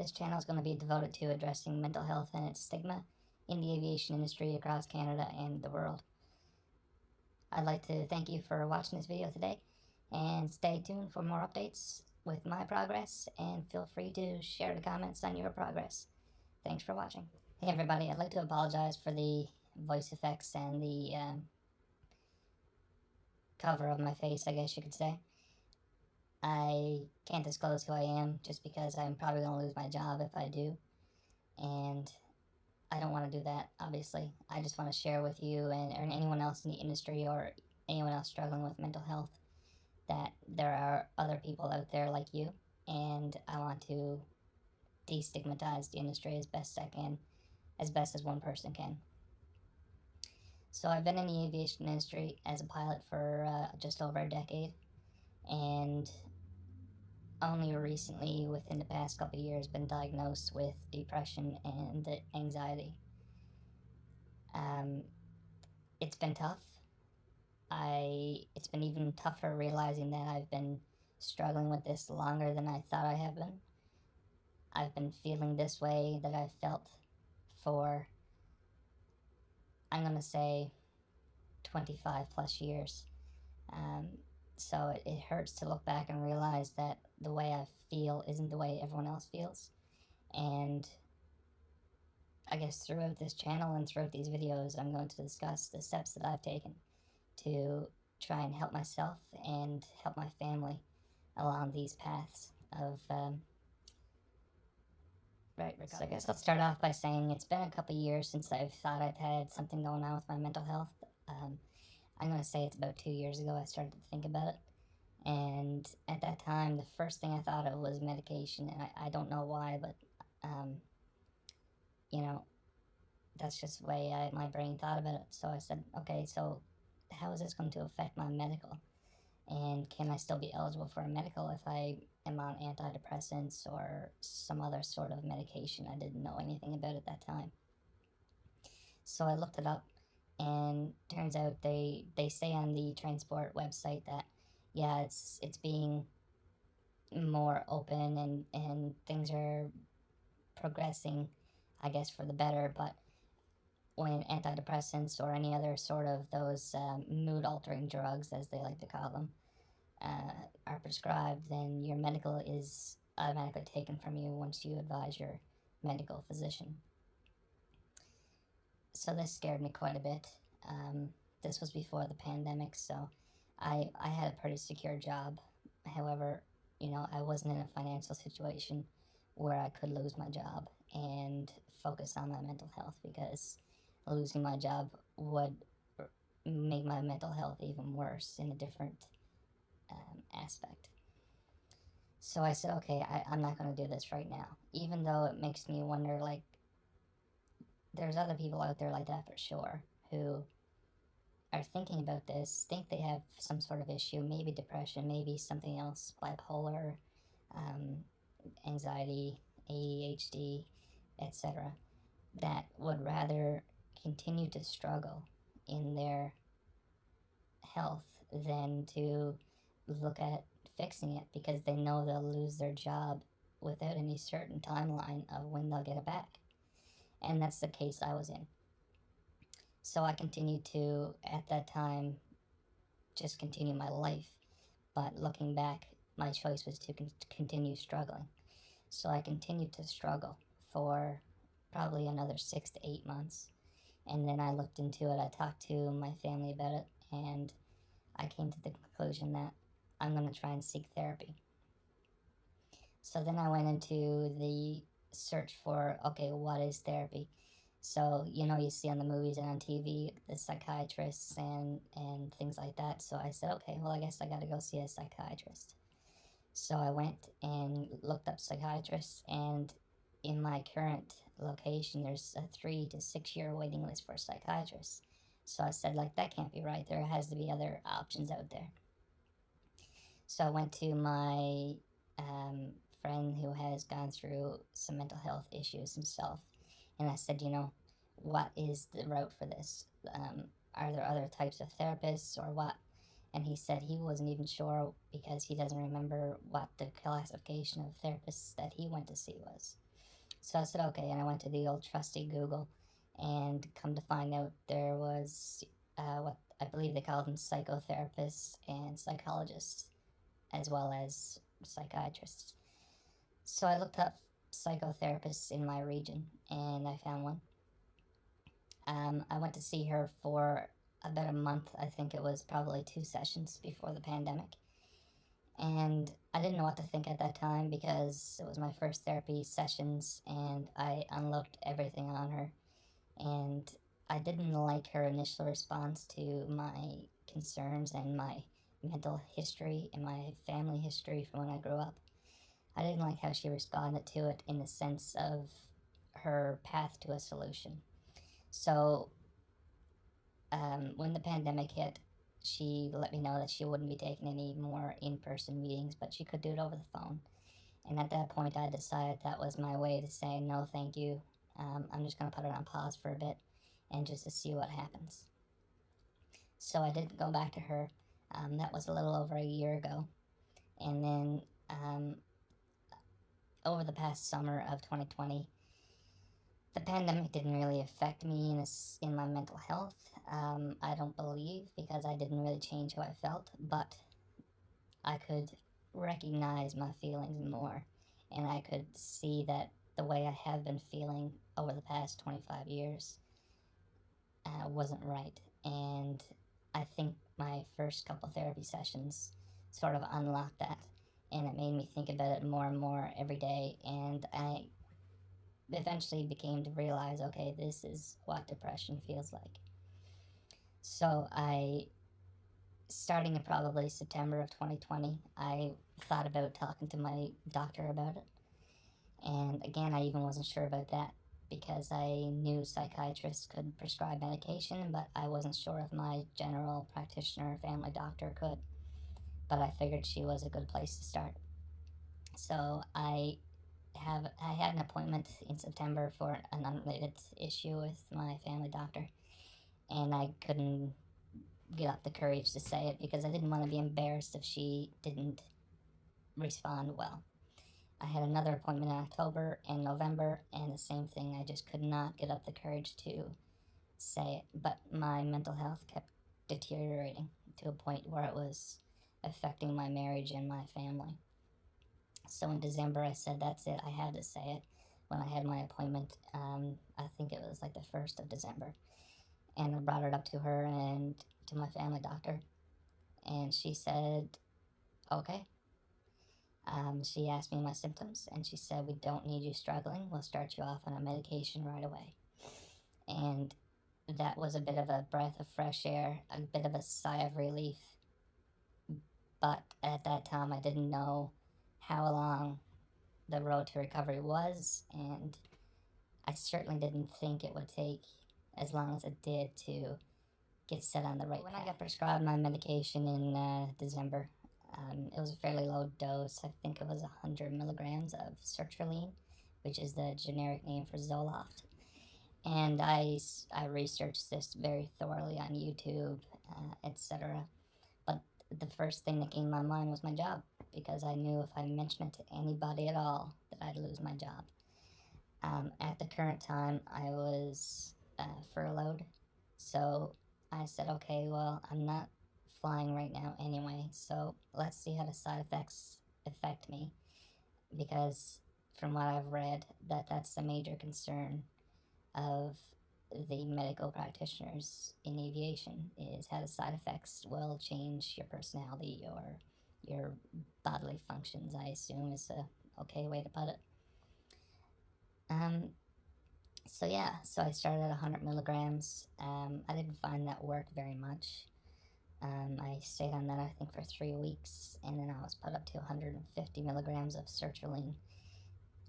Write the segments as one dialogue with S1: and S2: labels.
S1: This channel is going to be devoted to addressing mental health and its stigma in the aviation industry across Canada and the world. I'd like to thank you for watching this video today, and stay tuned for more updates with my progress, and feel free to share the comments on your progress. Thanks for watching. Hey everybody, I'd like to apologize for the voice effects and the cover of my face, I guess you could say. I can't disclose who I am just because I'm probably going to lose my job if I do, and I don't want to do that, obviously. I just want to share with you and anyone else in the industry or anyone else struggling with mental health that there are other people out there like you, and I want to destigmatize the industry as best I can, as best as one person can. So I've been in the aviation industry as a pilot for just over a decade, and only recently, within the past couple of years, been diagnosed with depression and anxiety. It's been tough. It's been even tougher realizing that I've been struggling with this longer than I thought I have been. I've been feeling this way that I've felt for, I'm going to say, 25 plus years. So it hurts to look back and realize that the way I feel isn't the way everyone else feels. And I guess throughout this channel and throughout these videos, I'm going to discuss the steps that I've taken to try and help myself and help my family along these paths of recovery. So I guess I'll start off by saying it's been a couple of years since I've thought I've had something going on with my mental health. I'm going to say it's about 2 years ago I started to think about it. And at that time, the first thing I thought of was medication. And I don't know why, but, you know, that's just the way my brain thought about it. So I said, okay, so how is this going to affect my medical? And can I still be eligible for a medical if I am on antidepressants or some other sort of medication I didn't know anything about at that time? So I looked it up, and turns out they say on the transport website that, yeah, it's being more open and things are progressing, I guess, for the better. But when antidepressants or any other sort of those mood-altering drugs, as they like to call them, are prescribed, then your medical is automatically taken from you once you advise your medical physician. So this scared me quite a bit. This was before the pandemic, so I had a pretty secure job. However, you know, I wasn't in a financial situation where I could lose my job and focus on my mental health, because losing my job would make my mental health even worse in a different aspect. So I said, okay, I'm not going to do this right now, even though it makes me wonder, like, there's other people out there like that for sure who are thinking about this, think they have some sort of issue, maybe depression, maybe something else, bipolar, anxiety, ADHD, etc., that would rather continue to struggle in their health than to look at fixing it, because they know they'll lose their job without any certain timeline of when they'll get it back. And that's the case I was in. So I continued to, at that time, just continue my life. But looking back, my choice was to continue struggling. So I continued to struggle for probably another 6 to 8 months. And then I looked into it, I talked to my family about it, and I came to the conclusion that I'm going to try and seek therapy. So then I went into the search for, okay, what is therapy? So, you know, you see on the movies and on TV, the psychiatrists and things like that. So I said, okay, well, I guess I got to go see a psychiatrist. So I went and looked up psychiatrists, and in my current location, there's a 3 to 6 year waiting list for psychiatrists. So I said, like, that can't be right. There has to be other options out there. So I went to my friend who has gone through some mental health issues himself, and I said, you know, what is the route for this? Are there other types of therapists or what? And he said he wasn't even sure, because he doesn't remember what the classification of therapists that he went to see was. So I said, okay, and I went to the old trusty Google, and come to find out there was what I believe they call them psychotherapists and psychologists, as well as psychiatrists. So I looked up psychotherapists in my region, and I found one. I went to see her for about a month. I think it was probably 2 sessions before the pandemic. And I didn't know what to think at that time because it was my first therapy sessions, and I unlocked everything on her. And I didn't like her initial response to my concerns and my mental history and my family history from when I grew up. I didn't like how she responded to it in the sense of her path to a solution. So when the pandemic hit, she let me know that she wouldn't be taking any more in person meetings, but she could do it over the phone. And at that point, I decided that was my way to say no, thank you. I'm just going to put it on pause for a bit and just to see what happens. So I did go back to her. That was a little over a year ago. And then over the past summer of 2020, the pandemic didn't really affect me in my mental health. I don't believe, because I didn't really change how I felt, but I could recognize my feelings more, and I could see that the way I have been feeling over the past 25 years wasn't right. And I think my first couple therapy sessions sort of unlocked that, and it made me think about it more and more every day. And I eventually became to realize, okay, this is what depression feels like. So starting in probably September of 2020, I thought about talking to my doctor about it. And again, I even wasn't sure about that because I knew psychiatrists could prescribe medication, but I wasn't sure if my general practitioner family doctor could. But I figured she was a good place to start. So I had an appointment in September for an unrelated issue with my family doctor, and I couldn't get up the courage to say it because I didn't want to be embarrassed if she didn't respond well. I had another appointment in October and November, and the same thing. I just could not get up the courage to say it. But my mental health kept deteriorating to a point where it was affecting my marriage and my family. So in December, I said, that's it. I had to say it when I had my appointment. I think it was like the 1st of December. And I brought it up to her and to my family doctor. And she said, okay. She asked me my symptoms, and she said, we don't need you struggling. We'll start you off on a medication right away. And that was a bit of a breath of fresh air, a bit of a sigh of relief. But at that time, I didn't know how long the road to recovery was, and I certainly didn't think it would take as long as it did to get set on the right path. When I got prescribed my medication in December, it was a fairly low dose. I think it was 100 milligrams of sertraline, which is the generic name for Zoloft. And I researched this very thoroughly on YouTube, etc. But the first thing that came to my mind was my job, because I knew if I mentioned it to anybody at all that I'd lose my job. At the current time, I was furloughed, so I said, okay, well, I'm not flying right now anyway, so let's see how the side effects affect me, because from what I've read, that's the major concern of the medical practitioners in aviation, is how the side effects will change your personality or your bodily functions, I assume is a okay way to put it. So I started at 100 milligrams. I didn't find that worked very much. I stayed on that, I think, for 3 weeks, and then I was put up to 150 milligrams of sertraline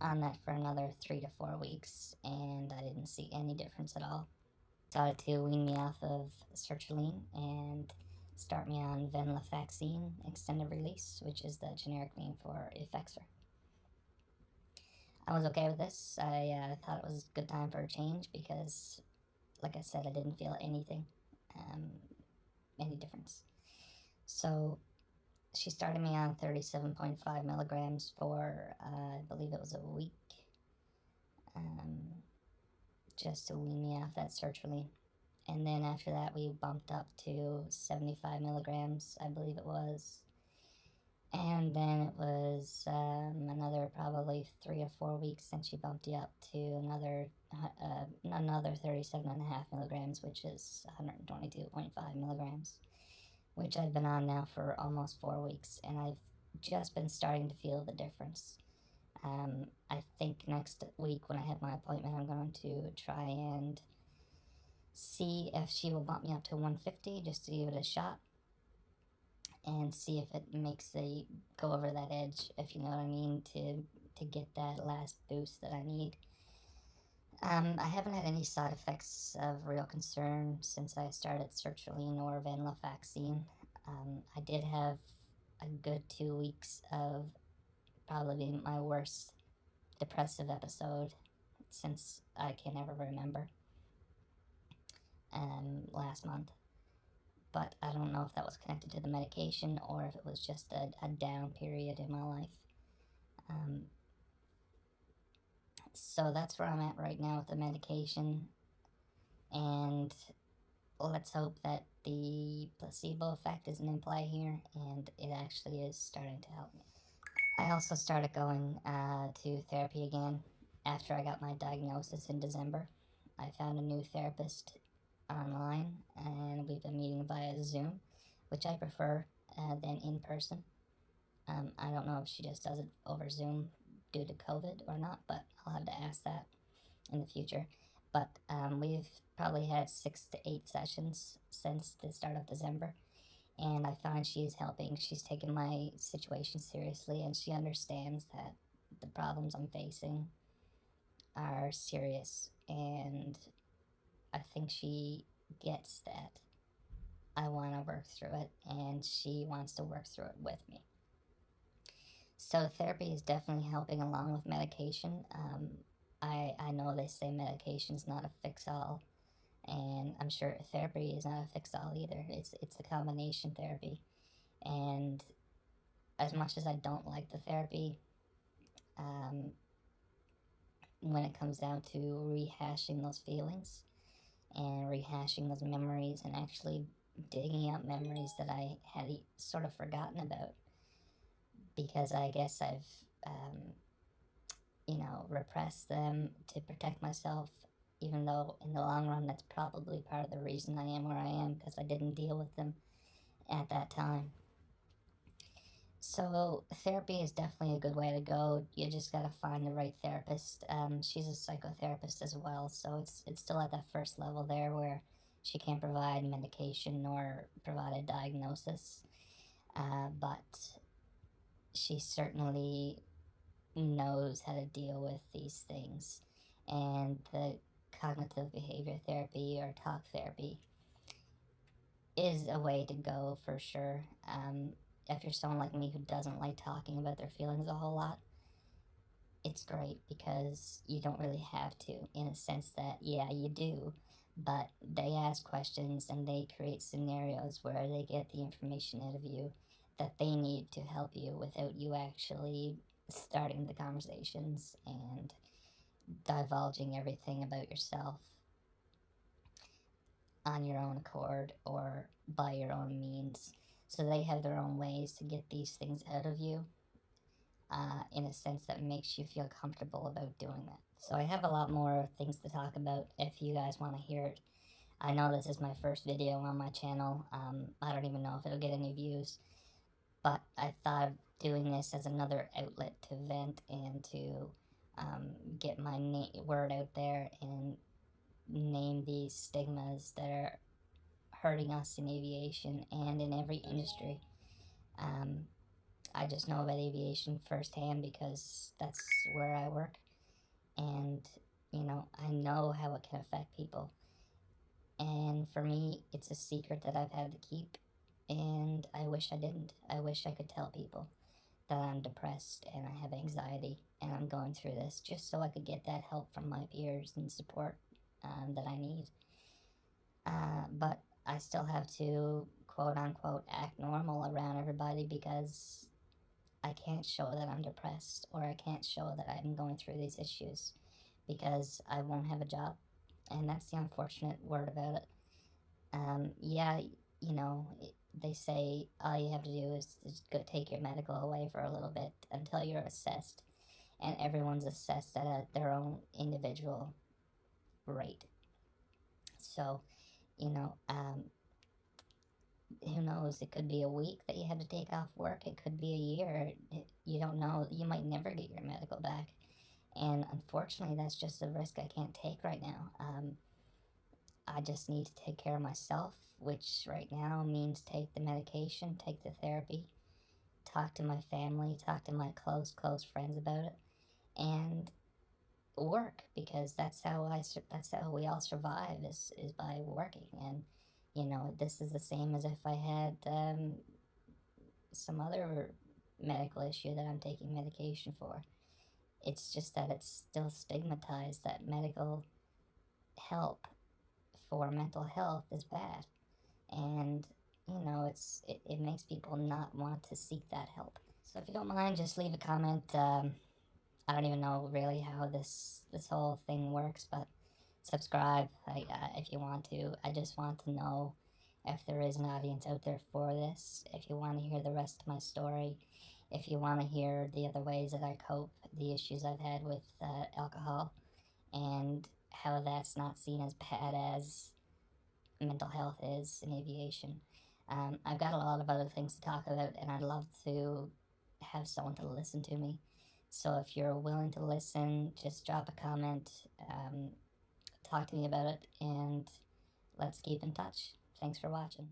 S1: on that for another 3 to 4 weeks, and I didn't see any difference at all. Started to wean me off of sertraline and start me on venlafaxine extended release, which is the generic name for Effexor. I was okay with this. I thought it was a good time for a change because, like I said, I didn't feel anything, any difference. So she started me on 37.5 milligrams for, I believe it was a week. um, just to wean me off that sertraline. And then after that, we bumped up to 75 milligrams, I believe it was. And then it was another probably 3 or 4 weeks since she bumped you up to another 37.5 milligrams, which is 122.5 milligrams, which I've been on now for almost 4 weeks, and I've just been starting to feel the difference. I think next week when I have my appointment, I'm going to try and see if she will bump me up to 150 just to give it a shot and see if it makes the go over that edge, if you know what I mean, to get that last boost that I need. I haven't had any side effects of real concern since I started sertraline or venlafaxine. I did have a good 2 weeks of probably my worst depressive episode since I can ever remember, last month. But I don't know if that was connected to the medication or if it was just a down period in my life. So that's where I'm at right now with the medication, and let's hope that the placebo effect isn't in play here and it actually is starting to help me. I also started going to therapy again after I got my diagnosis in December. I found a new therapist online and we've been meeting via Zoom, which I prefer than in person. I don't know if she just does it over Zoom due to COVID or not, but I'll have to ask that in the future. But we've probably had 6 to 8 sessions since the start of December, and I find she is helping. She's taken my situation seriously, and she understands that the problems I'm facing are serious, and I think she gets that I want to work through it, and she wants to work through it with me. So therapy is definitely helping along with medication. I know they say medication is not a fix-all, and I'm sure therapy is not a fix-all either. It's the combination therapy, and as much as I don't like the therapy, when it comes down to rehashing those feelings and rehashing those memories and actually digging up memories that I had sort of forgotten about, because I guess I've repressed them to protect myself, even though in the long run that's probably part of the reason I am where I am, because I didn't deal with them at that time. So therapy is definitely a good way to go. You just gotta find the right therapist. She's a psychotherapist as well, so it's still at that first level there where she can't provide medication nor provide a diagnosis, but she certainly knows how to deal with these things. And the cognitive behavior therapy or talk therapy is a way to go for sure. If you're someone like me who doesn't like talking about their feelings a whole lot, it's great because you don't really have to, in a sense that, yeah, you do, but they ask questions and they create scenarios where they get the information out of you that they need to help you without you actually starting the conversations and divulging everything about yourself on your own accord or by your own means. So they have their own ways to get these things out of you, in a sense that makes you feel comfortable about doing that. So I have a lot more things to talk about if you guys want to hear it. I know this is my first video on my channel. I don't even know if it'll get any views, but I thought of doing this as another outlet to vent and to get my word out there and name these stigmas that are hurting us in aviation and in every industry. I just know about aviation firsthand because that's where I work, and I know how it can affect people. And for me, it's a secret that I've had to keep, and I wish I didn't. I wish I could tell people that I'm depressed and I have anxiety and I'm going through this, just so I could get that help from my peers and support that I need. But I still have to, quote unquote, act normal around everybody because I can't show that I'm depressed or I can't show that I'm going through these issues because I won't have a job. And that's the unfortunate word about it. Yeah, you know, they say all you have to do is just go take your medical away for a little bit until you're assessed. And everyone's assessed at their own individual rate. So, you know, who knows? It could be a week that you had to take off work. It could be a year. You don't know. You might never get your medical back. And unfortunately, that's just a risk I can't take right now. I just need to take care of myself, which right now means take the medication, take the therapy, talk to my family, talk to my close friends about it, and work, because that's how we all survive, is by working. And you know, this is the same as if I had some other medical issue that I'm taking medication for. It's just that it's still stigmatized that medical help for mental health is bad, and you know, it makes people not want to seek that help. So if you don't mind, just leave a comment. I don't even know really how this whole thing works, but subscribe if you want to. I just want to know if there is an audience out there for this. If you want to hear the rest of my story, if you want to hear the other ways that I cope, the issues I've had with alcohol, and how that's not seen as bad as mental health is in aviation. I've got a lot of other things to talk about, and I'd love to have someone to listen to me. So if you're willing to listen, just drop a comment, talk to me about it, and let's keep in touch. Thanks for watching.